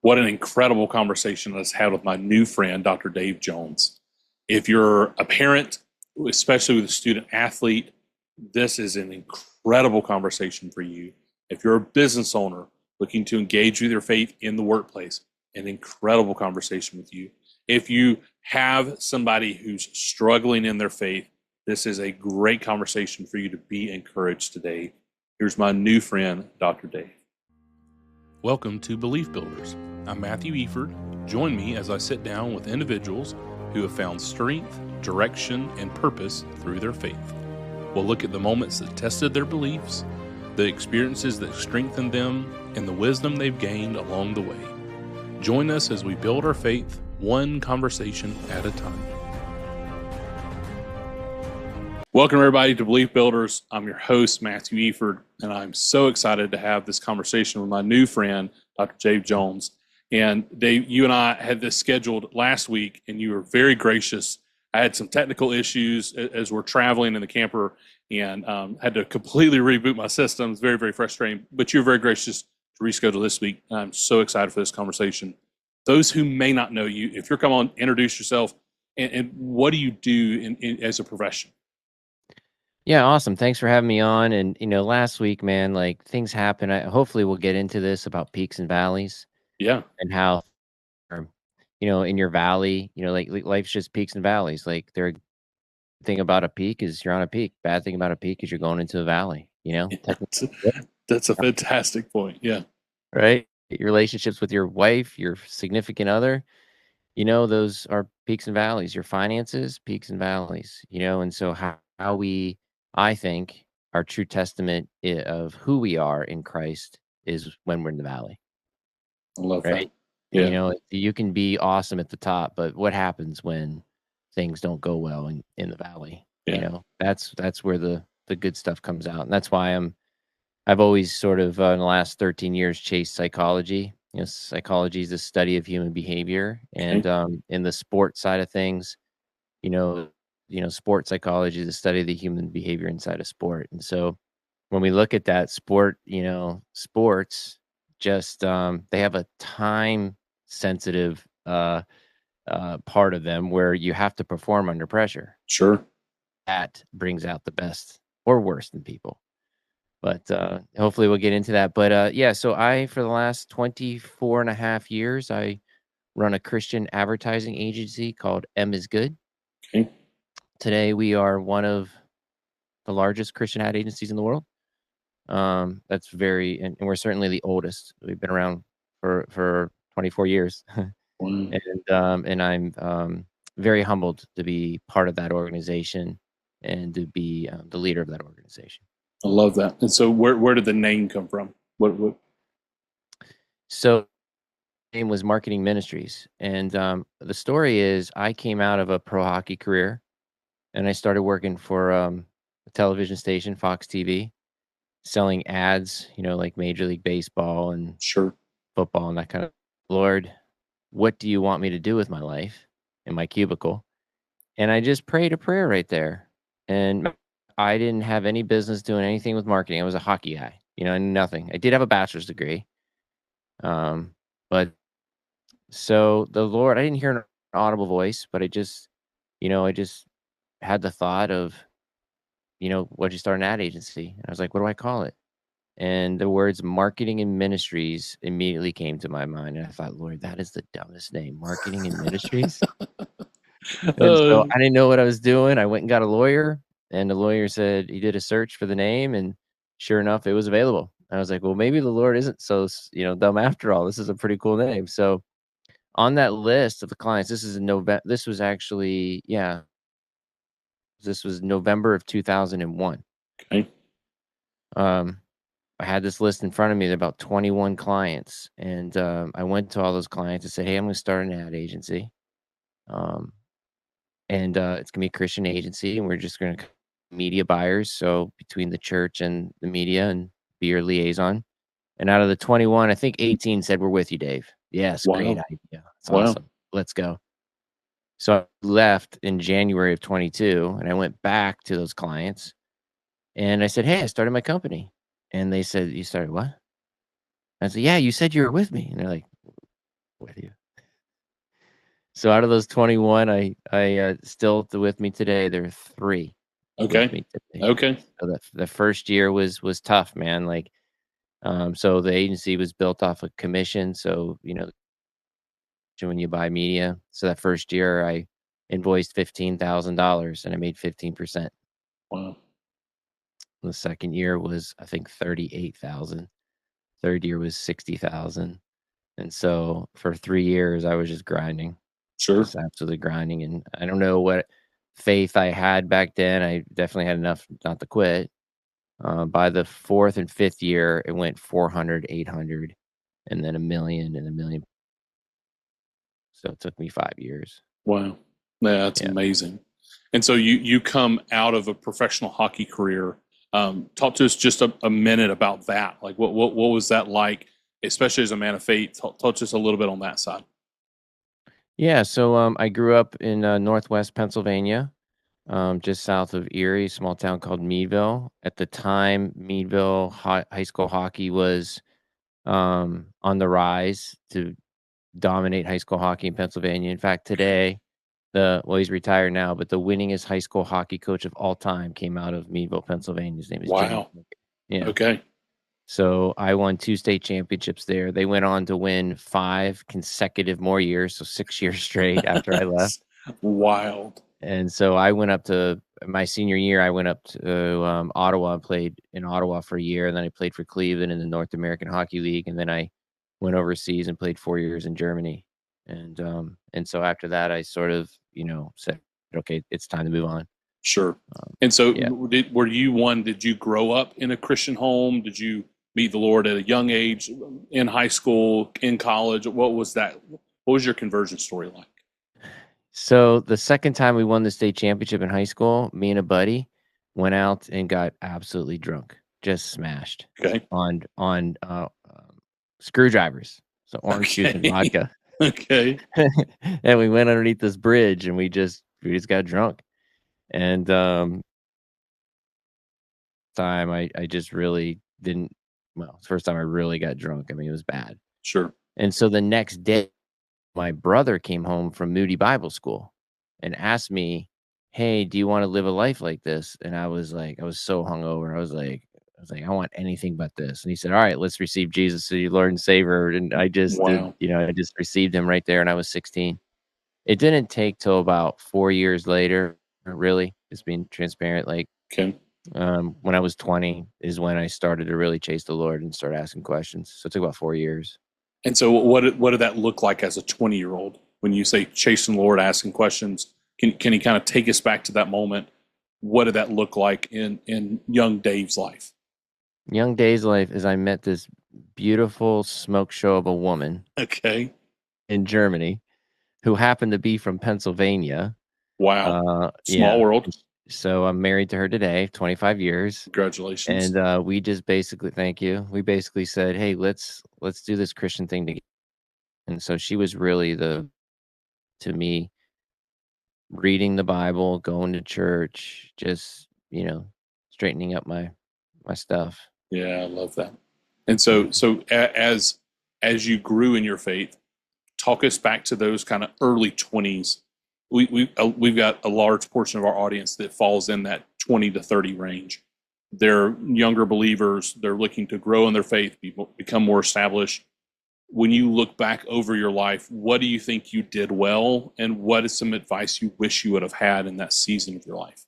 What an incredible conversation I just had with my new friend, Dr. Dave Jones. If you're a parent, especially with a student athlete, this is an incredible conversation for you. If you're a business owner looking to engage with your faith in the workplace, an incredible conversation with you. If you have somebody who's struggling in their faith, this is a great conversation for you to be encouraged today. Here's my new friend, Dr. Dave. Welcome to Belief Builders. I'm Matthew Eford. Join me as I sit down with individuals who have found strength, direction, and purpose through their faith. We'll look at the moments that tested their beliefs, the experiences that strengthened them, and the wisdom they've gained along the way. Join us as we build our faith one conversation at a time. Welcome, everybody, to Belief Builders. I'm your host, Matthew Eford, and I'm so excited to have this conversation with my new friend, Dr. Dave Jones. And Dave, you and I had this scheduled last week, and you were very gracious. I had some technical issues as we're traveling in the camper and had to completely reboot my systems. Very, very frustrating. But you're very gracious to reschedule this week. And I'm so excited for this conversation. Those who may not know you, if you're come on, introduce yourself, and what do you do as a profession? Yeah, awesome. Thanks for having me on. And last week, man, like things happen. Hopefully we'll get into this about peaks and valleys Yeah. and how, in your valley, like life's just peaks and valleys. Like the thing about a peak is you're on a peak. Bad thing about a peak is you're going into a valley, technically, That's a fantastic point. Yeah. right? Your relationships with your wife, your significant other, those are peaks and valleys. Your finances, peaks and valleys, and so how we, I think, our true testament of who we are in Christ is when we're in the valley, I love that. right? Yeah. You can be awesome at the top, but what happens when things don't go well in the valley? Yeah. That's where the good stuff comes out, and that's why I've always sort of in the last 13 years chased psychology. Psychology is the study of human behavior, and Okay. in the sports side of things, you know, sports psychology is the study of the human behavior inside of sport. And so when we look at that sports just they have a time sensitive part of them where you have to perform under pressure. Sure. That brings out the best or worst in people. But hopefully we'll get into that. But yeah, so for the last 24 and a half years, I run a Christian advertising agency called M is Good. Okay. Today, we are one of the largest Christian ad agencies in the world. And we're certainly the oldest. We've been around for 24 years. Wow. And I'm very humbled to be part of that organization and to be the leader of that organization. I love that. And so where did the name come from? What So name was Marketing Ministries. And the story is I came out of a pro hockey career and I started working for a television station, Fox TV, selling ads, like Major League Baseball and Sure. football and that kind of. Lord, what do you want me to do with my life in my cubicle? And I just prayed a prayer right there. And I didn't have any business doing anything with marketing. I was a hockey guy, I knew nothing. I did have a bachelor's degree. But so the Lord, I didn't hear an audible voice, but I just had the thought of, what'd you start an ad agency? And I was like, what do I call it? And the words marketing and ministries immediately came to my mind. And I thought, Lord, that is the dumbest name, marketing and ministries. And so Uh, I didn't know what I was doing. I went and got a lawyer, and the lawyer said he did a search for the name, and sure enough, it was available. I was like, well, maybe the Lord isn't so, dumb after all. This is a pretty cool name. So on that list of the clients, this is in November. This was actually, yeah, this was November of 2001. okay. Um, I had this list in front of me, there about 21 clients, and I went to all those clients and said, "Hey, I'm going to start an ad agency, um, and it's going to be a Christian agency, and we're just going to media buyers, so between the church and the media, and be your liaison." And out of the 21, I think 18 said, "We're with you, Dave." Yes, great Wow. idea. It's Wow. awesome. Let's go. So I left in January of 22, and I went back to those clients, and I said, "Hey, I started my company." And they said, "You started what?" I said, "Yeah, you said you were with me." And they're like, So out of those 21, I still with me today. There are 3 with Okay. me today. Okay. So the first year was tough, man. Like, so the agency was built off of commission. So, when you buy media. So that first year I invoiced $15,000 and I made 15%. Wow. The second year was, I think, 38,000. Third year was 60,000. And so for 3 years I was just grinding, Sure. just absolutely grinding. And I don't know what faith I had back then. I definitely had enough not to quit. By the 4th and 5th year, it went 400, 800, and then a million and a million. So it took me 5 years. Wow. Yeah, that's Yeah. amazing. And so you come out of a professional hockey career. Talk to us just a minute about that. Like what was that like, especially as a man of faith? Talk to us a little bit on that side. Yeah, so, I grew up in, Northwest Pennsylvania, just south of Erie, small town called Meadville. At the time, Meadville high school hockey was, on the rise to dominate high school hockey in Pennsylvania. In fact, Okay. today, he's retired now, but the winningest high school hockey coach of all time came out of Meadville, Pennsylvania. His name is James. Wow. Yeah. Okay. So I won 2 state championships there. They went on to win 5 consecutive more years, so 6 years straight after I left. That's wild. And so I went up to my senior year, I went up to, Ottawa and played in Ottawa for a year, and then I played for Cleveland in the North American Hockey League, and then I went overseas and played 4 years in Germany. And so after that, I sort of, said, "Okay, it's time to move on." Sure. And so, Yeah. did you grow up in a Christian home? Did you meet the Lord at a young age, in high school, in college? What was that? What was your conversion story like? So the second time we won the state championship in high school, me and a buddy went out and got absolutely drunk, just smashed Okay. on screwdrivers, so orange juice and Okay. vodka, Okay. and we went underneath this bridge and we just got drunk. And time I just really didn't. Well, it's the first time I really got drunk. I mean, it was bad. Sure. And so the next day, my brother came home from Moody Bible School and asked me, "Hey, do you want to live a life like this?" And I was like, I was so hungover. I want anything but this. And he said, "All right, let's receive Jesus as your Lord and Savior." And I just did, Wow. I just received him right there. And I was 16. It didn't take till about 4 years later, really, just being transparent. Like, Okay. when I was 20 is when I started to really chase the Lord and start asking questions. So it took about 4 years. And so, what did that look like as a 20-year-old when you say chasing the Lord, asking questions? Can you kind of take us back to that moment? What did that look like in young Dave's life? Young Days life is I met this beautiful smoke show of a woman Okay. in Germany who happened to be from Pennsylvania. Wow. Small Yeah. world. So I'm married to her today, 25 years. Congratulations. And we just basically, thank you. We basically said, "Hey, let's do this Christian thing together." And so she was really to me, reading the Bible, going to church, just, straightening up my stuff. Yeah, I love that. And Yeah. as you grew in your faith, talk us back to those kind of early 20s. We've got a large portion of our audience that falls in that 20 to 30 range. They're younger believers. They're looking to grow in their faith, become more established. When you look back over your life, what do you think you did well, and what is some advice you wish you would have had in that season of your life?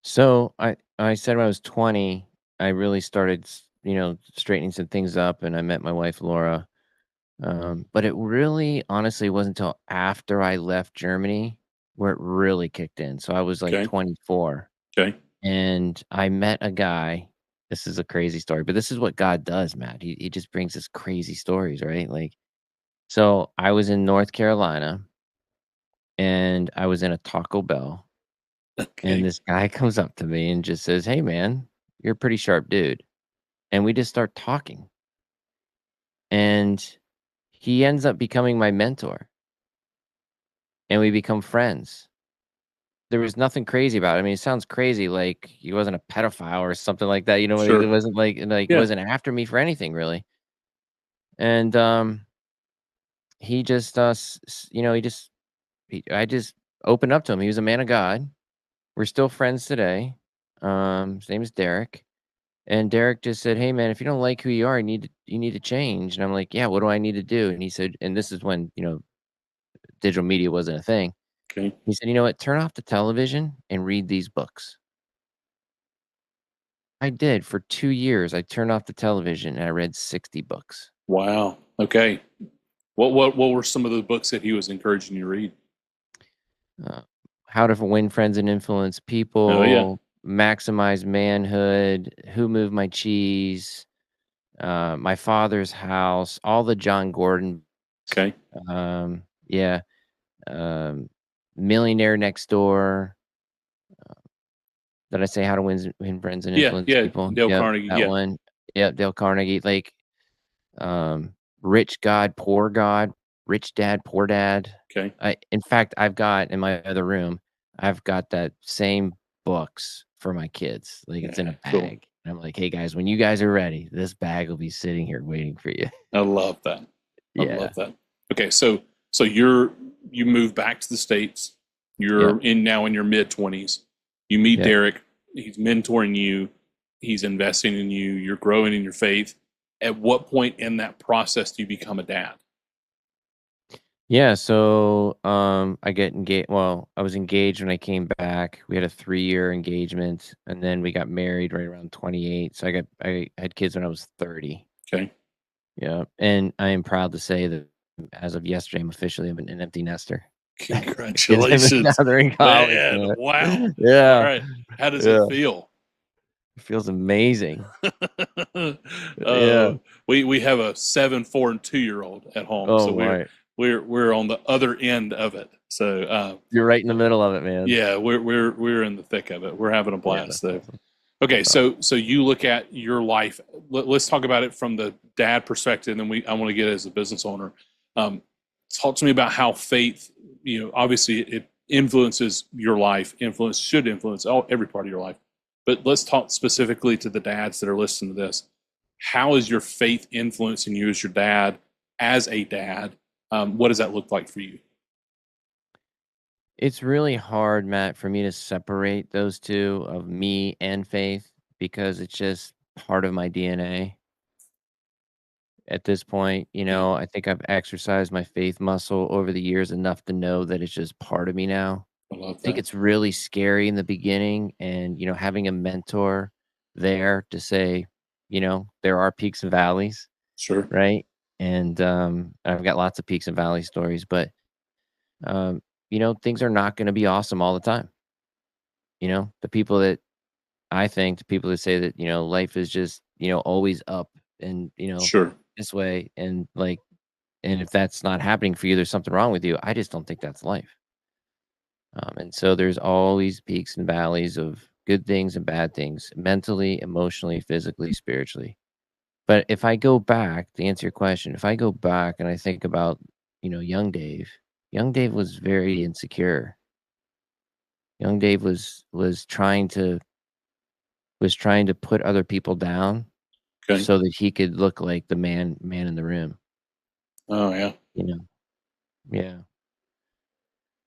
So I said when I was 20, I really started, straightening some things up, and I met my wife Laura. But it really, honestly, wasn't until after I left Germany where it really kicked in. So I was like Okay. 24, Okay. and I met a guy. This is a crazy story, but this is what God does, Matt. He just brings us crazy stories, right? Like, so I was in North Carolina, and I was in a Taco Bell, and Okay. this guy comes up to me and just says, "Hey, man, you're a pretty sharp dude." And we just start talking, and he ends up becoming my mentor, and we become friends. There was nothing crazy about it. I mean, it sounds crazy, like he wasn't a pedophile or something like that, it Sure. wasn't like Yeah. wasn't after me for anything really. And, he just, I just opened up to him. He was a man of God. We're still friends today. His name is Derek. And Derek just said, "Hey man, if you don't like who you are, you need to change." And I'm like, "Yeah, what do I need to do?" And he said, and this is when, digital media wasn't a thing. Okay. He said, "You know what? Turn off the television and read these books." I did for 2 years. I turned off the television and I read 60 books. Wow. Okay. What were some of the books that he was encouraging you to read? Uh, How to Win Friends and Influence Oh yeah. People, Maximize Manhood, Who Moved My Cheese, My Father's House, all the John Gordon. Okay. Yeah, um, Millionaire Next Door. Did I say How to Win Friends and Yeah. Influence Yeah. People? Dale Yep, Carnegie. that Yeah. one. Yep, Dale Carnegie. Like, Rich God, Poor God, Rich Dad, Poor Dad. Okay. In fact, I've got in my other room, I've got that same books for my kids. Like, it's in a Yeah. Cool. bag. And I'm like, "Hey guys, when you guys are ready, this bag will be sitting here waiting for you." I love that. I Yeah. love that. Okay. So you move back to the States. Yep. You're in your mid-20s. You meet Yep. Derek. He's mentoring you. He's investing in you. You're growing in your faith. At what point in that process do you become a dad? Yeah, so, I get engaged. Well, I was engaged when I came back. We had a 3-year engagement, and then we got married right around 28. So I had kids when I was 30. Okay. Yeah, and I am proud to say that as of yesterday, I'm officially an empty nester. Kids have been now Congratulations, they're in college, man! man. Wow. All Yeah, right. How does it yeah. feel? It feels amazing. uh, Yeah. we have a 7, 4, and 2 year old at home, Oh so my. we're on the other end of it. So You're right in the middle of it, man. yeah, we're in the thick of it. We're having a Yeah, blast that's though. awesome. Okay, That's awesome. so you look at your life. Let's talk about it from the dad perspective, and then I want to get it as a business owner. Um, Talk to me about how faith, obviously it influences your life. Should influence every part of your life. But let's talk specifically to the dads that are listening to this. How is your faith influencing you as your dad, as a dad? What does that look like for you? It's really hard, Matt, for me to separate those 2 of me and faith because it's just part of my DNA at this point. Yeah, I think I've exercised my faith muscle over the years enough to know that it's just part of me now. I love I think that. it's really scary in the beginning and, having a mentor there to say, there are peaks and valleys, Sure, right? And I've got lots of peaks and valley stories, but um, things are not going to be awesome all the time. The people that say that, life is just, always up and, sure, this way and like, and if that's not happening for you, there's something wrong with you. I just don't think that's life. And so there's always peaks and valleys of good things and bad things, mentally, emotionally, physically, spiritually. But if I go back to answer your question, if I go back and I think about, young Dave was very insecure. Young Dave was trying to put other people down okay. so that he could look like the man in the room, Oh yeah, you know. Yeah.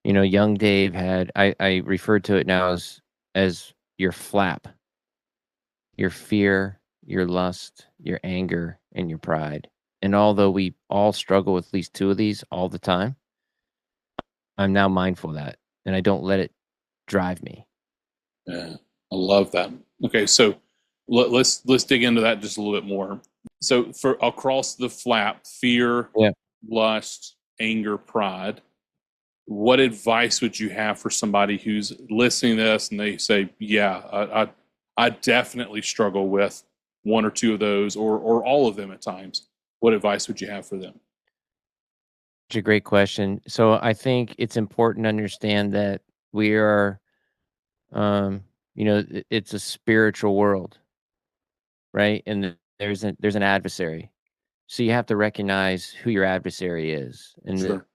Young Dave had I refer to it now as your flap, your fear, your lust, your anger, and your pride. And although we all struggle with at least 2 of these all the time, I'm now mindful of that, and I don't let it drive me. yeah, I love that. Okay, so let's dig into that just a little bit more. So for across the flap, fear, Yeah. lust, anger, pride. What advice would you have for somebody who's listening to this and they say, "Yeah, I definitely struggle with one or two of those, or all of them at times." What advice would you have for them? It's a great question. So I think it's important to understand that we are, um, it's a spiritual world, right? And there's an adversary. So you have to recognize who your adversary is, and Sure.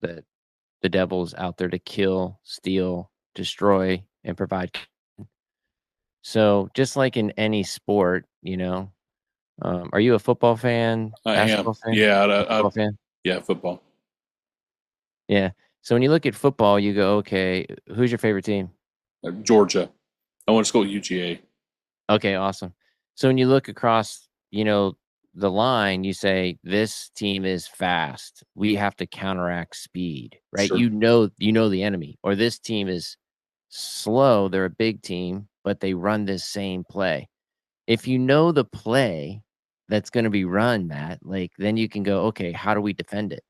that the devil's out there to kill, steal, destroy, and provide. So just like in any sport, Are you a football fan, I am. basketball fan, Yeah. a football fan? Yeah. Football. Yeah. So when you look at football, you go, okay, who's your favorite team? Georgia. I went to school at UGA. Okay, awesome. So when you look across, the line, you say this team is fast. We have to counteract speed, right? Sure. You know the enemy. Or this team is slow. They're a big team, but they run this same play. If you know the play that's going to be run, Matt, like then you can go, okay, how do we defend it?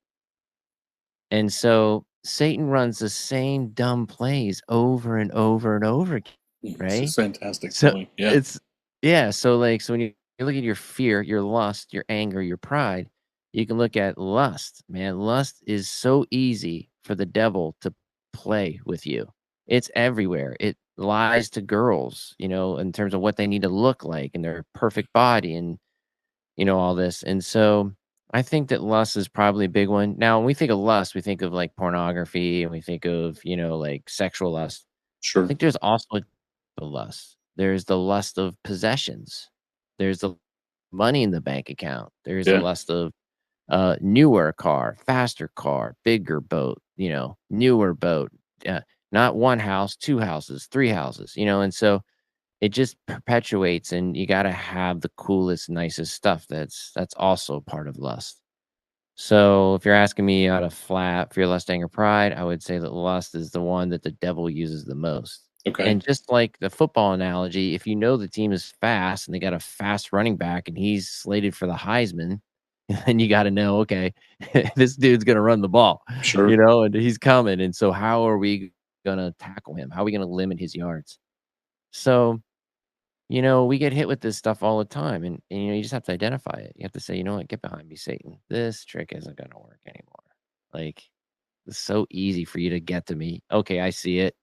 And so Satan runs the same dumb plays over and over and over again, It's right? just fantastic So knowing. Yeah. it's yeah, so like so when you look at your fear, your lust, your anger, your pride, you can look at lust. Man, lust is so easy for the devil to play with you. It's everywhere. It lies to girls, in terms of what they need to look like and their perfect body and all this. And so I think that lust is probably a big one. Now, when we think of lust, we think of like pornography and we think of, like sexual lust. I Sure. think there's also the lust. There's the lust of possessions. There's the money in the bank account. There's the Yeah. lust of newer car, faster car, bigger boat, newer boat. Uh, Not one house, two houses, three houses, and so it just perpetuates and you gotta have the coolest, nicest stuff. That's also part of lust. So if you're asking me out of flat fear, lust, anger, pride, I would say that lust is the one that the devil uses the most. Okay. And just like the football analogy, if you know the team is fast and they got a fast running back and he's slated for the Heisman, then you got to know, okay, this dude's going to run the ball, Sure. and he's coming. And so how are we going to tackle him? How are we going to limit his yards? So, we get hit with this stuff all the time, and you just have to identify it. You have to say, "You know what? Get behind me, Satan. This trick isn't gonna work anymore." Like, it's so easy for you to get to me. Okay, I see it.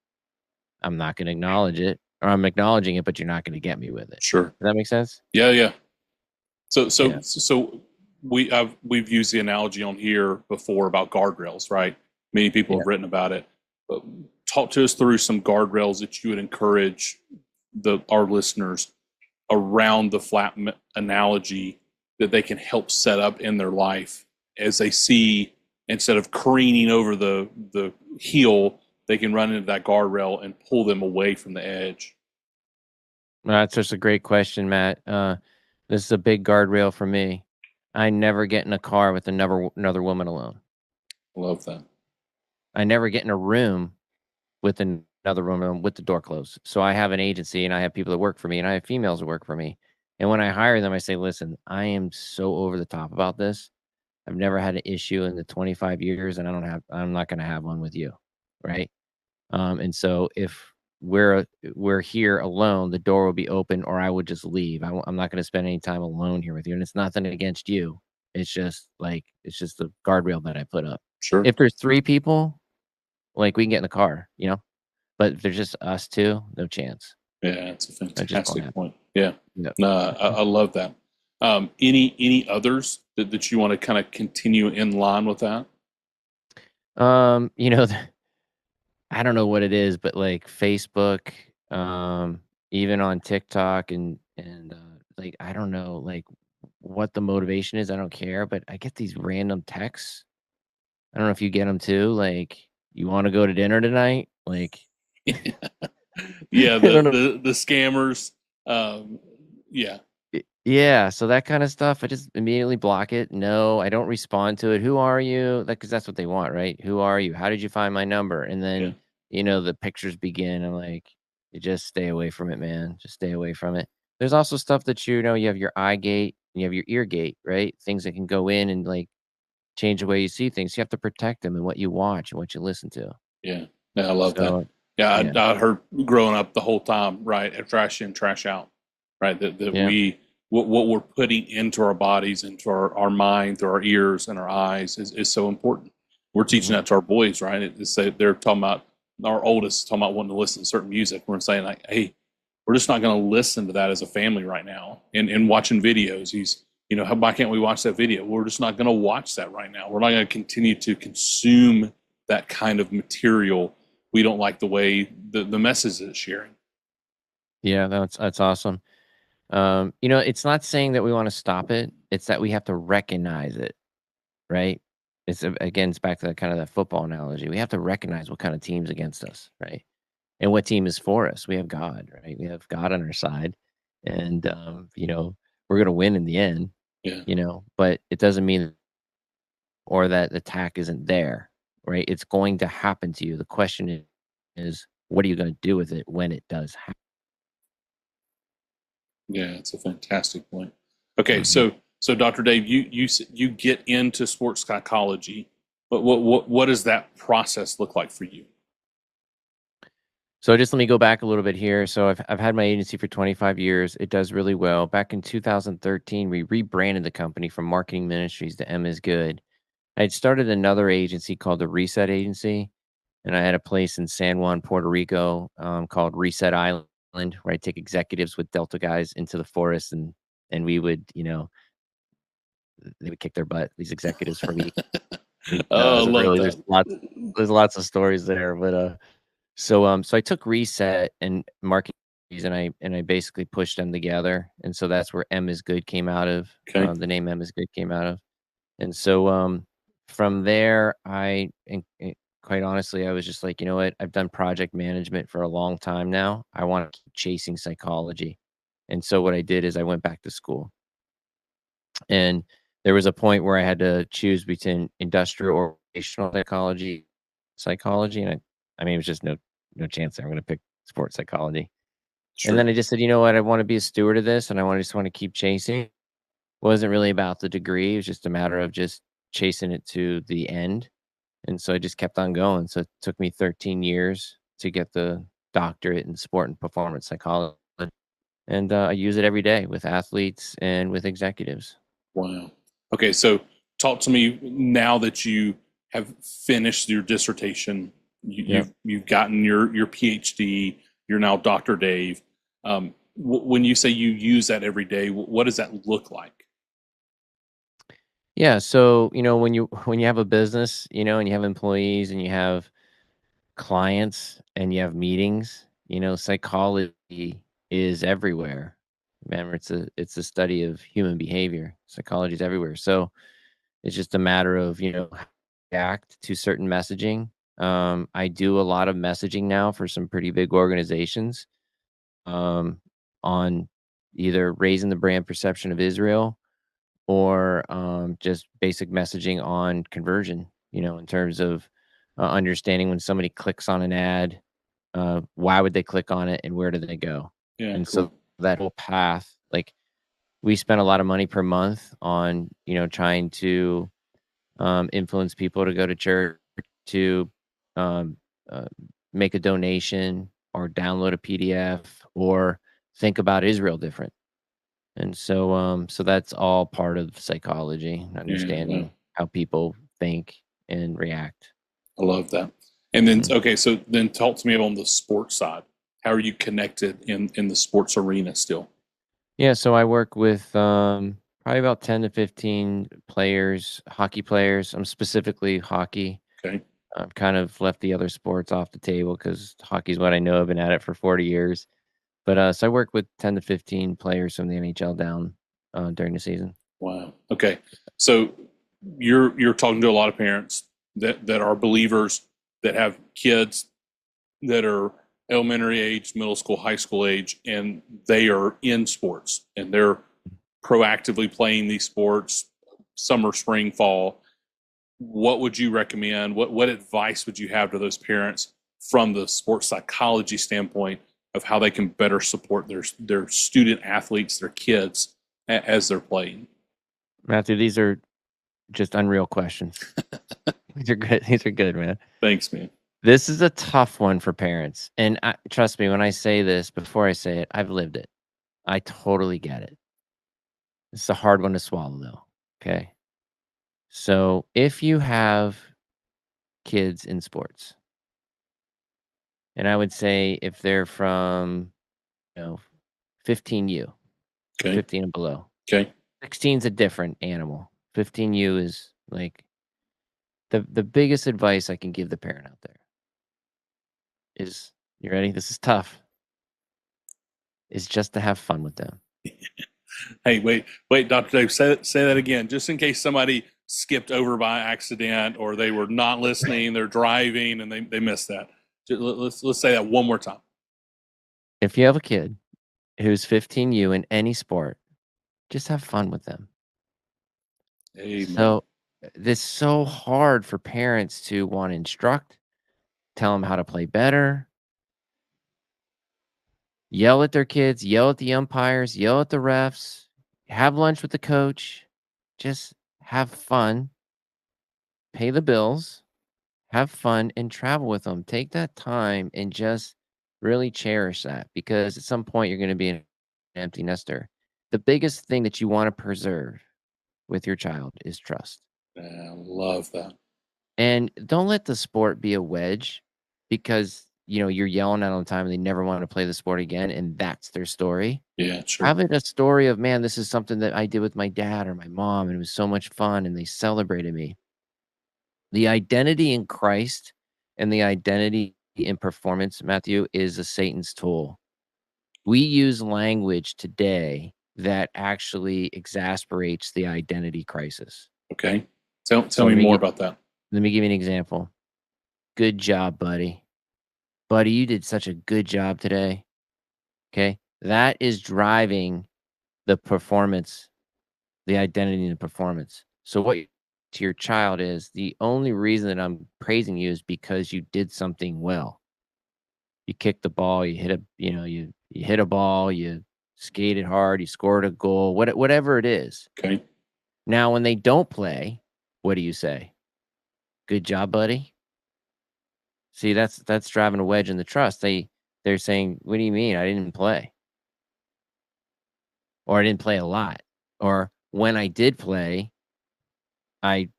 I'm not gonna acknowledge it, or I'm acknowledging it, but you're not gonna get me with it. Sure. Does that make sense? Yeah. Yeah. So, Yeah. we've used the analogy on here before about guardrails, right? Many people Yeah. have written about it. But talk to us through some guardrails that you would encourage our listeners around the analogy that they can help set up in their life as they see, instead of careening over the heel, they can run into that guardrail and pull them away from the edge. That's just a great question, Matt. This is a big guardrail for me. I never get in a car with another woman alone. Love that. I never get in a room with another woman with the door closed. So I have an agency and I have people that work for me and I have females that work for me. And when I hire them, I say, listen, I am so over the top about this. I've never had an issue in the 25 years and I'm not going to have one with you. Right. And so if we're here alone, the door will be open or I would just leave. I'm not going to spend any time alone here with you. And it's nothing against you. It's just the guardrail that I put up. Sure. If there's three people, like we can get in the car, but if there's just us two, no chance. Yeah, it's a That just won't fantastic happen. point. Yeah. Yep. No, I love that. Any others that you want to kind of continue in line with that? You know, I don't know what it is, but like Facebook, even on TikTok and like I don't know like what the motivation is. I don't care, but I get these random texts. I don't know if you get them too. Like, you want to go to dinner tonight? Like, Yeah, I don't know. the scammers. Yeah, Yeah, so that kind of stuff, I just immediately block it. No, I don't respond to it. Who are you? Like, because that's what they want, right? Who are you? How did you find my number? And yeah, then, the pictures begin. I'm like, you just stay away from it, man. Just stay away from it. There's also stuff that you have your eye gate, and you have your ear gate, right? Things that can go in and like change the way you see things. You have to protect them and what you watch and what you listen to. yeah. Yeah, I love that. So, Yeah, yeah, I heard growing up the whole time, right? Trash in, trash out, right? That yeah, what we're putting into our bodies, into our mind, through our ears and our eyes is so important. We're teaching hmm that to our boys, right? They're talking about our oldest talking about wanting to listen to certain music. We're saying like, hey, we're just not going to listen to that as a family right now. And watching videos, why can't we watch that video? We're just not going to watch that right now. We're not going to continue to consume that kind of material. We don't like the way the message is sharing. yeah. That's awesome. It's not saying that we want to stop it. It's that we have to recognize it, right? Again, it's back to that kind of that football analogy. We have to recognize what kind of team's against us, right? And what team is for us. We have God, right? We have God on our side, and we're gonna win in the end, Yeah. But it doesn't mean or that attack isn't there, right? It's going to happen to you. The question is what are you going to do with it when it does happen? Yeah, it's a fantastic point. Okay, Mhm. so Dr. Dave, you get into sports psychology, but what does that process look like for you? So just let me go back a little bit here. So I've had my agency for 25 years. It does really well. Back in 2013, we rebranded the company from Marketing Ministries to M is Good. I had started another agency called the Reset Agency, and I had a place in San Juan, Puerto Rico, called Reset Island, where I take executives with Delta guys into the forest, and we would, they would kick their butt, these executives for me. No, Oh, I it's love really that. there's lots of stories there, but so I took Reset and marketing, and I basically pushed them together, and so that's where M is Good came out of. Okay, The name M is Good came out of. And so, from there, quite honestly, I was just like, you know what? I've done project management for a long time now. I want to keep chasing psychology. And so what I did is I went back to school. And there was a point where I had to choose between industrial or relational psychology. And I mean, it was just no chance there. I'm going to pick sports psychology. And sure. then I just said, you know what? I want to be a steward of this, and just want to keep chasing. Wasn't really about the degree. It was just a matter of just chasing it to the end. And so I just kept on going. So it took me 13 years to get the doctorate in sport and performance psychology. And I use it every day with athletes and with executives. Wow. Okay, so talk to me now that you have finished your dissertation. Yep. You've gotten your PhD. You're now Dr. Dave. When you say you use that every day, what does that look like? Yeah. So, when you have a business, and you have employees and you have clients and you have meetings, psychology is everywhere. Remember, it's a study of human behavior. Psychology is everywhere. So it's just a matter of, react to certain messaging. I do a lot of messaging now for some pretty big organizations, um, on either raising the brand perception of Israel or just basic messaging on conversion, in terms of understanding when somebody clicks on an ad, why would they click on it and where do they go? Yeah, And so cool. that whole path, like we spend a lot of money per month on, trying to influence people to go to church, to um, uh, make a donation or download a PDF or think about Israel different. And so that's all part of psychology, Yeah, well, understanding how people think and react. I love that. And then, Mhm. okay, so then talk to me on the sports side. How are you connected in the sports arena still? Yeah, so I work with probably about 10 to 15 players, hockey players. I'm specifically hockey. Okay, I've kind of left the other sports off the table because hockey's what I know. I've been at it for 40 years. But so I work with 10 to 15 players from the NHL down during the season. wow. Okay, so you're talking to a lot of parents that are believers that have kids that are elementary age, middle school, high school age, and they are in sports and they're proactively playing these sports, summer, spring, fall. What would you recommend? What advice would you have to those parents from the sports psychology standpoint of how they can better support their student athletes, their kids as they're playing? Matthew, these are just unreal questions. These are good. These are good, man. Thanks, man. This is a tough one for parents. And trust me, when I say this, before I say it, I've lived it. I totally get it. It's a hard one to swallow, though. Okay. So if you have kids in sports, and I would say if they're from, 15U, so Okay. 15 and below, Okay. 16 is a different animal. 15U is like the biggest advice I can give the parent out there is, you ready? This is tough, is just to have fun with them. Hey, wait, Dr. Dave, say that again, just in case somebody skipped over by accident or they were not listening, they're driving and they missed that. Let's say that one more time. If you have a kid who's 15U in any sport, just have fun with them. Amen. So, this is so hard for parents to want to instruct, tell them how to play better, yell at their kids, yell at the umpires, yell at the refs, have lunch with the coach, just have fun, pay the bills, have fun, and travel with them. Take that time and just really cherish that, because at some point you're going to be an empty nester. The biggest thing that you want to preserve with your child is trust. I love that. And don't let the sport be a wedge, because, you're yelling at them all the time and they never want to play the sport again, and that's their story. Yeah, sure. Have it a story of, "Man, this is something that I did with my dad or my mom, and it was so much fun, and they celebrated me." The identity in Christ and the identity in performance, Matthew, is a Satan's tool. We use language today that actually exasperates the identity crisis. Okay. Tell So me more about that. let me give you an example. "Good job, buddy. Buddy, you did such a good job today." Okay? That is driving the performance, the identity and the performance. So what to your child is, "The only reason that I'm praising you is because you did something well. You kicked the ball, you hit a you hit a ball, you skated hard, you scored a goal," whatever it is. Okay. Now when they don't play, what do you say? "Good job, buddy." See, that's driving a wedge in the trust. They're saying, "What do you mean I didn't play? Or I didn't play a lot? Or when I did play, I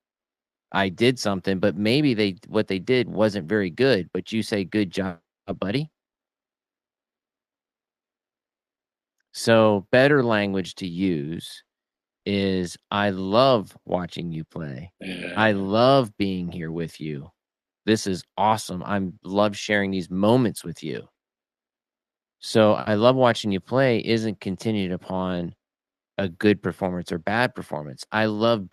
I did something, but maybe what they did wasn't very good, but you say, 'Good job, buddy.'" So, better language to use is, "I love watching you play. I Yeah, love being here with you. This is awesome. I love sharing these moments with you." So, "I love watching you play" isn't contingent upon a good performance or bad performance. "I love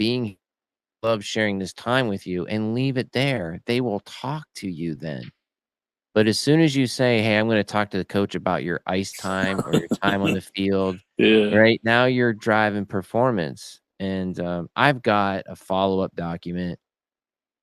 sharing this time with you," and leave it there. They will talk to you then. But as soon as you say, "Hey, I'm gonna talk to the coach about your ice time or your time on the field," yeah. right? Now you're driving performance. And, I've got a follow-up document,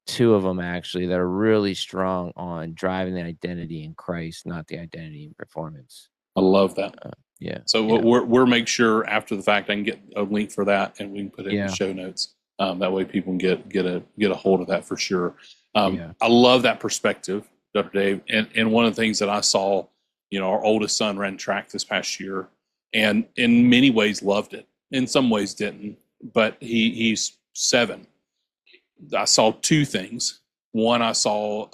2 of them actually, that are really strong on driving the identity in Christ, not the identity in performance. I love that. Uh, yeah, So yeah, we're make sure after the fact I can get a link for that and we can put it in the yeah, show notes. That way people can get a hold of that for sure. yeah. I love that perspective, Dr. Dave. And one of the things that I saw, our oldest son ran track this past year, and in many ways loved it. In some ways didn't, but he's 7. I saw two things. One, I saw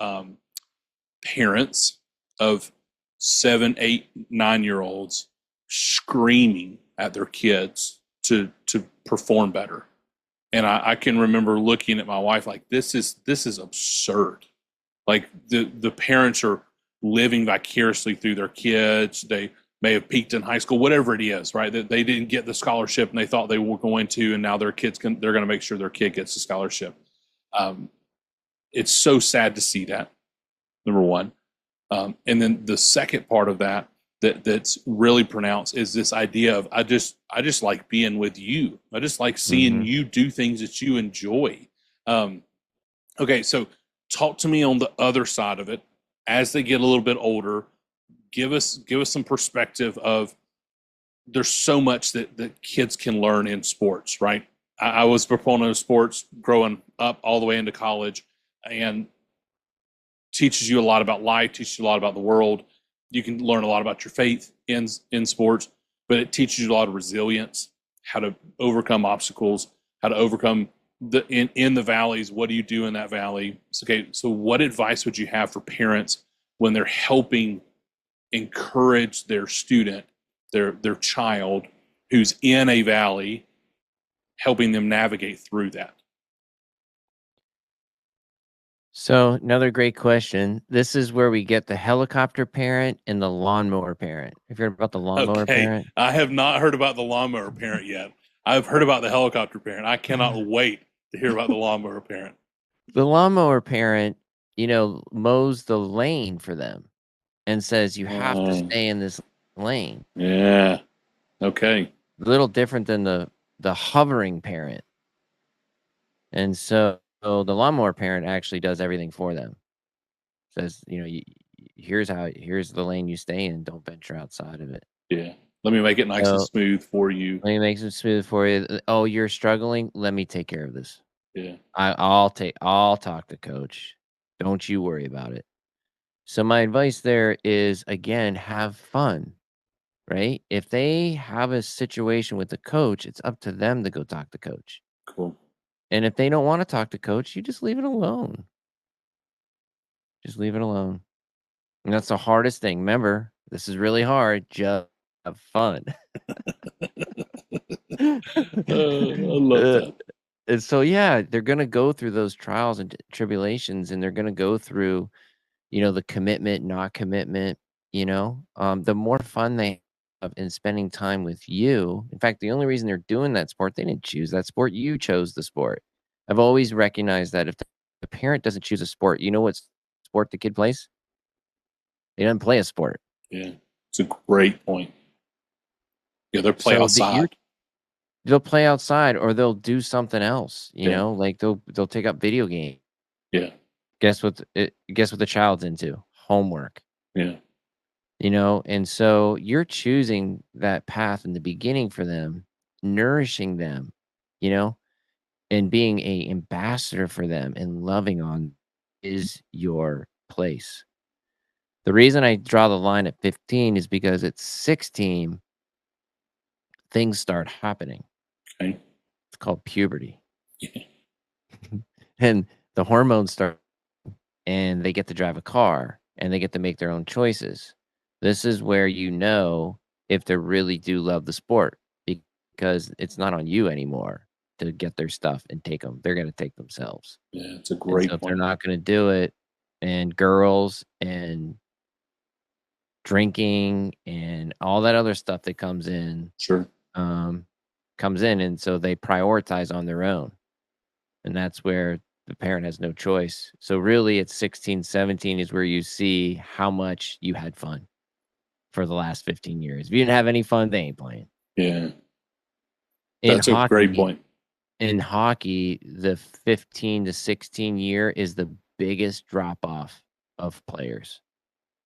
parents of 7, 8, 9 year olds screaming at their kids to perform better. And I can remember looking at my wife like, this is absurd. Like the parents are living vicariously through their kids. They may have peaked in high school, whatever it is, right? That they didn't get the scholarship and they thought they were going to, and now they're going to make sure their kid gets the scholarship. Um, it's so sad to see that. Number one. And then the second part of that's really pronounced is this idea of I just like being with you. I just like seeing Mhm. you do things that you enjoy. Um, okay, so talk to me on the other side of it. As they get a little bit older, give us some perspective of there's so much that kids can learn in sports, right? I was a proponent of sports growing up all the way into college, and teaches you a lot about life, teaches you a lot about the world. You can learn a lot about your faith in sports, but it teaches you a lot of resilience, how to overcome obstacles, how to overcome in the valleys. What do you do in that valley? Okay, so what advice would you have for parents when they're helping encourage their student, their child who's in a valley, helping them navigate through that? So another great question. This is where we get the helicopter parent and the lawnmower parent. Have you heard about the lawnmower Okay, parent? I have not heard about the lawnmower parent yet. I've heard about the helicopter parent. I cannot wait to hear about the lawnmower parent. The lawnmower parent, mows the lane for them and says you have to Oh, stay in this lane. yeah. Okay. A little different than the hovering parent. And so the lawnmower parent actually does everything for them. Says, here's the lane you stay in. Don't venture outside of it. Yeah. Let me make it nice and So smooth for you. let me make it smooth for you. Oh, you're struggling? Let me take care of this. Yeah. I'll talk to coach. Don't you worry about it. So my advice there is, again, have fun, right? If they have a situation with the coach, it's up to them to go talk to coach. Cool. And if they don't want to talk to coach, you just leave it alone. Just leave it alone. And that's the hardest thing. Remember, this is really hard. Just have fun. I love Uh, that. and so, yeah, they're going to go through those trials and tribulations, and they're going to go through, the commitment, not commitment, the more fun they have in spending time with you. In fact, the only reason they're doing that sport, they didn't choose that sport. You chose the sport. I've always recognized that if the parent doesn't choose a sport, you know what sport the kid plays? They doesn't play a sport. Yeah. It's a great point. Yeah, they'll play So outside. they'll play outside or they'll do something else, Yeah. like they'll take up video game. Yeah. Guess what the child's into? Homework. Yeah. And so you're choosing that path in the beginning for them, nourishing them, you know, and being a ambassador for them and loving on is your place. The reason I draw the line at 15 is because at 16, things start happening. Okay. It's called puberty. Yeah. And the hormones start and they get to drive a car and they get to make their own choices. This is where if they really do love the sport because it's not on you anymore to get their stuff and take them. They're going to take themselves. Yeah. It's a And so great if they're point. not going to do it, and girls and drinking and all that other stuff that Sure. um, comes in, and so they prioritize on their own. And that's where the parent has no choice. So really at 16, 17 is where you see how much you had fun for the last 15 years. If you didn't have any fun, they ain't playing. Yeah. In That's a great hockey, point. the 15 to 16 year is the biggest drop off of players.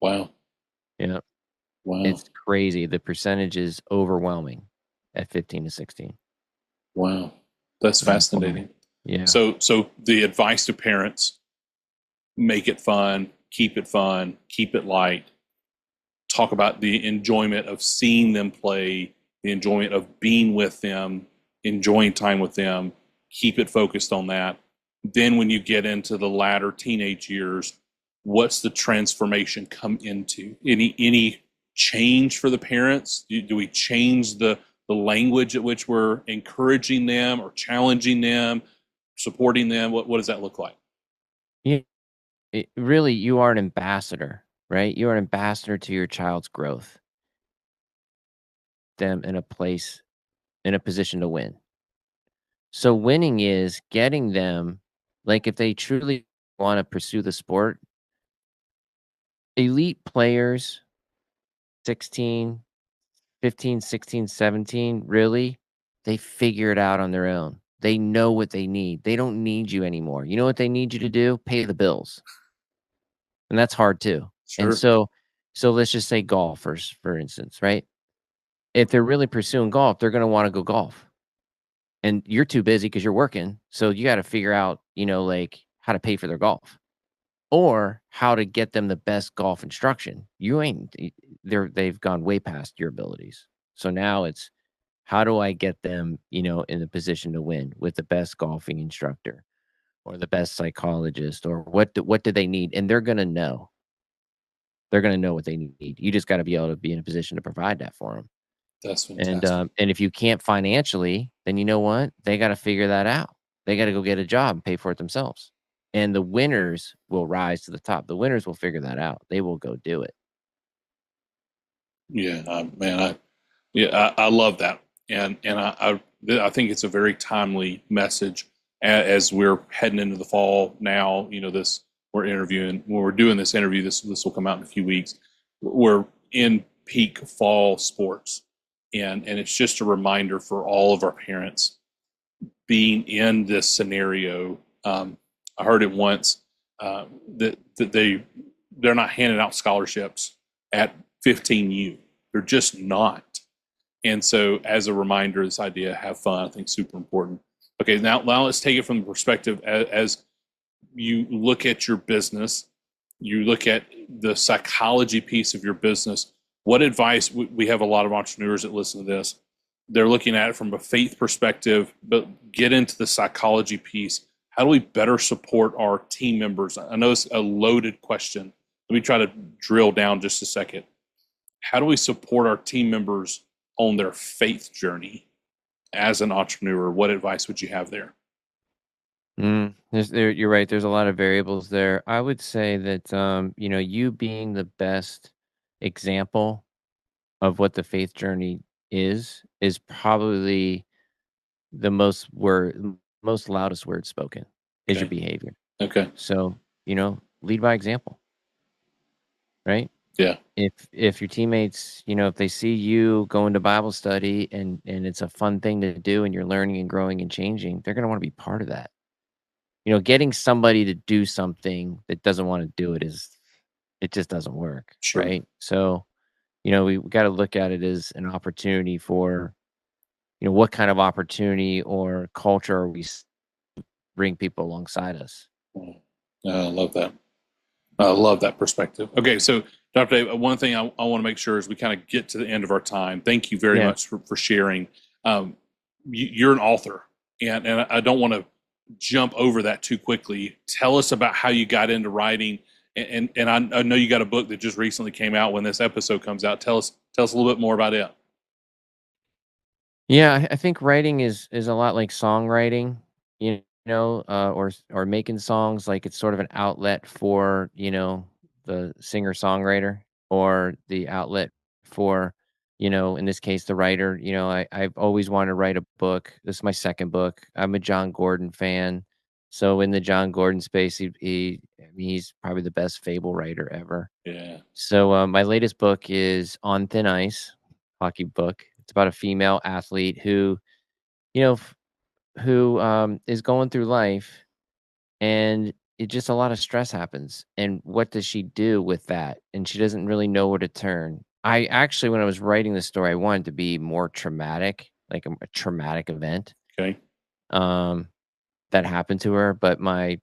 Wow. Yeah. Wow. It's crazy. The percentage is overwhelming at 15 to 16. Wow. That's fascinating. Yeah. So the advice to parents: make it fun, keep it light. Talk about the enjoyment of seeing them play, the enjoyment of being with them, enjoying time with them. Keep it focused on that. Then when you get into the latter teenage years, what's the transformation come into? Any change for the parents? Do we change the language at which we're encouraging them or challenging them, supporting them? What does that look like? Yeah. Really, you are an ambassador, right? You are an ambassador to your child's growth. Them in a position to win. So winning is getting them, like if they truly want to pursue the sport, elite players, 16, 15, 16, 17, really, they figure it out on their own. They know what they need. They don't need you anymore. You know what they need you to do? Pay the bills. And that's hard too. And Sure. so let's just say golfers, for instance, right? If they're really pursuing golf, they're going to want to go golf. And you're too busy because you're working. So you got to figure out, like how to pay for their golf or how to get them the best golf instruction. They've gone way past your abilities. So now it's how do I get them, in the position to win with the best golfing instructor or the best psychologist or what do they need? And they're going to know. They're going to know what they need. You just got to be able to be in a position to provide that for them. That's And fantastic. and if you can't financially, then you know what? They got to figure that out. They got to go get a job and pay for it themselves. and the winners will rise to the top. The winners will figure that out. They will go do it. Yeah, man, I love that, and I think it's a very timely message as we're heading into the fall now. This when we're doing this interview. This will come out in a few weeks. We're in peak fall sports, and it's just a reminder for all of our parents being in this scenario. I heard it once that they're not handing out scholarships at 15U. They're just not. And so, as a reminder, this idea have fun, I think, is super important. Okay, now let's take it from the perspective as you look at your business, you look at the psychology piece of your business. What advice? We have a lot of entrepreneurs that listen to this. They're looking at it from a faith perspective, but get into the psychology piece. How do we better support our team members? I know it's a loaded question. Let me try to drill down just a second. How do we support our team members on their faith journey as an entrepreneur? What advice would you have there? You're right. There's a lot of variables there. I would say that you being the best example of what the faith journey is probably the most loudest word spoken is your Okay. behavior. Okay. So, lead by example, right? Yeah. If your teammates, if they see you going to Bible study and it's a fun thing to do and you're learning and growing and changing, they're going to want to be part of that. Getting somebody to do something that doesn't want to do it just doesn't work, Sure. right? So, we got to look at it as an opportunity for, what kind of opportunity or culture are we bring people alongside us. I love that. I love that perspective. Okay, so Dr. Dave, one thing I want to make sure is we kind of get to the end of our time. Thank you very Yeah. much for sharing. You're an author, and I don't want to jump over that too quickly. Tell us about how you got into writing, and I know you got a book that just recently came out. When this episode comes out, tell us a little bit more about it. Yeah, I think writing is a lot like songwriting, or making songs. Like it's sort of an outlet for the singer songwriter, or the outlet for in this case the writer. I've always wanted to write a book. This is my second book. I'm a John Gordon fan, so in the John Gordon space, I mean, he's probably the best fable writer ever. Yeah, So my latest book is On Thin Ice, hockey book. It's about a female athlete who, you know, f- who is going through life, and it just a lot of stress happens. And what does she do with that? And she doesn't really know where to turn. I actually, when I was writing the story, I wanted to be more traumatic, like a traumatic event okay, um, that happened to her. But my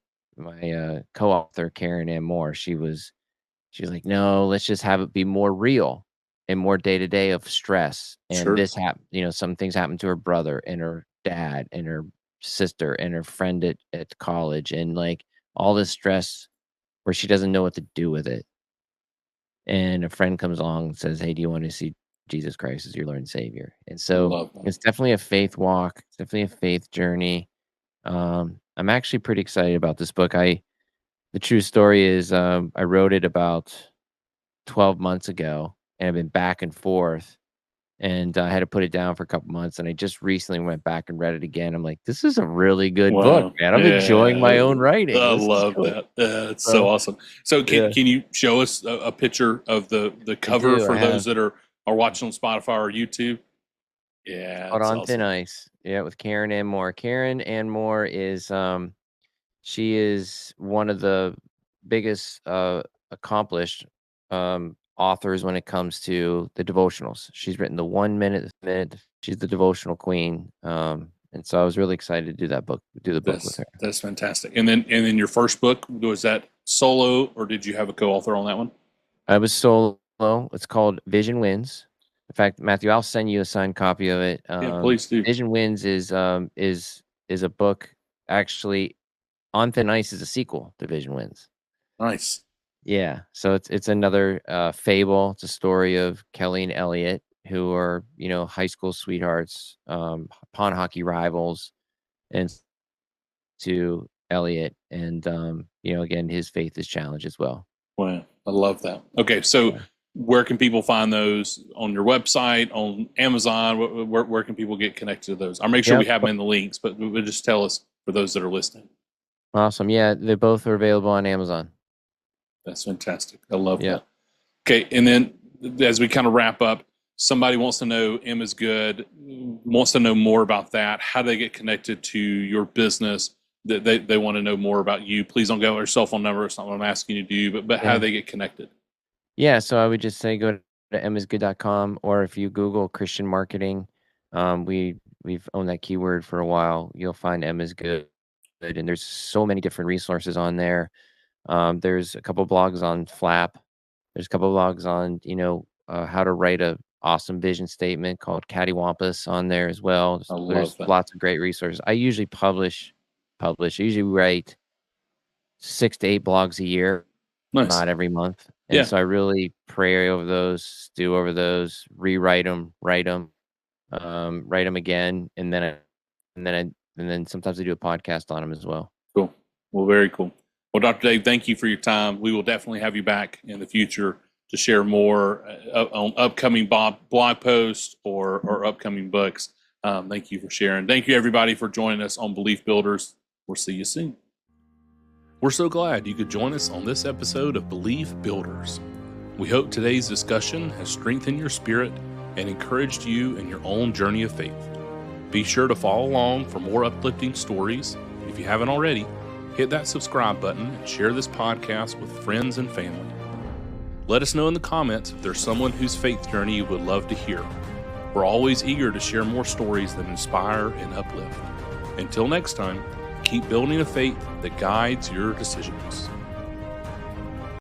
co-author Karen Ann Moore, she's like, "No, let's just have it be more real and more day to day of stress." And sure, this happened, some things happened to her brother and her dad and her sister and her friend at college, and like all this stress where she doesn't know what to do with it. And a friend comes along and says, "Hey, do you want to see Jesus Christ as your Lord and Savior?" And so love that. it's definitely a faith walk. It's definitely a faith journey. I'm actually pretty excited about this book. The true story is, I wrote it about 12 months ago, and I've been back and forth, and I had to put it down for a couple months, and I just recently went back and read it again. I'm like, "This is a really good book, Wow, man. I'm enjoying yeah, my own writing. I This is love cool." that. It's so So, awesome. So yeah, can you show us a picture of the I cover do. I for those have that are watching on Spotify or YouTube? Yeah, called it's On Thin awesome. Ice. Yeah, with Karen Ann Moore. Karen Ann Moore is, she is one of the biggest, accomplished, authors when it comes to the devotionals. She's written the 1 minute. She's the devotional queen. And so I was really excited to do the book with her. That's fantastic. And then your first book, was that solo or did you have a co-author on that one? I was solo. It's called Vision Wins. In fact, Matthew, I'll send you a signed copy of it. Yeah, please do. Vision Wins is a book. Actually, On Thin Ice is a sequel to Vision Wins. Nice. Yeah, so it's another fable. It's a story of Kelly and Elliot, who are high school sweethearts, pond hockey rivals, and to Elliot, and again, his faith is challenged as well. Wow, I love that. Okay, so where can people find those? On your website, on Amazon? Where can people get connected to those? I'll make sure we have them in the links, but just tell us for those that are listening. Awesome. Yeah, they both are available on Amazon. That's fantastic. I love that. Okay, and then as we kind of wrap up, somebody wants to know Emma's Good, wants to know more about that. How do they get connected to your business? They want to know more about you. Please don't go with your cell phone number. It's not what I'm asking you to do, but how do they get connected? Yeah, so I would just say go to emmasgood.com, or if you Google Christian marketing, we've owned that keyword for a while. You'll find Emma's Good, and there's so many different resources on there. There's a couple blogs on Flap. There's a couple blogs on how to write a awesome vision statement called Cattywampus on there as well. There's lots of great resources. I usually I usually write 6 to 8 blogs a year, not every month. And so I really pray over those, stew over those, rewrite them, write them again, and then sometimes I do a podcast on them as well. Cool. Well, very cool. Well, Dr. Dave, thank you for your time. We will definitely have you back in the future to share more on upcoming blog posts or upcoming books. Thank you for sharing. Thank you, everybody, for joining us on Belief Builders. We'll see you soon. We're so glad you could join us on this episode of Belief Builders. We hope today's discussion has strengthened your spirit and encouraged you in your own journey of faith. Be sure to follow along for more uplifting stories. If you haven't already, hit that subscribe button and share this podcast with friends and family. Let us know in the comments if there's someone whose faith journey you would love to hear. We're always eager to share more stories that inspire and uplift. Until next time, keep building a faith that guides your decisions.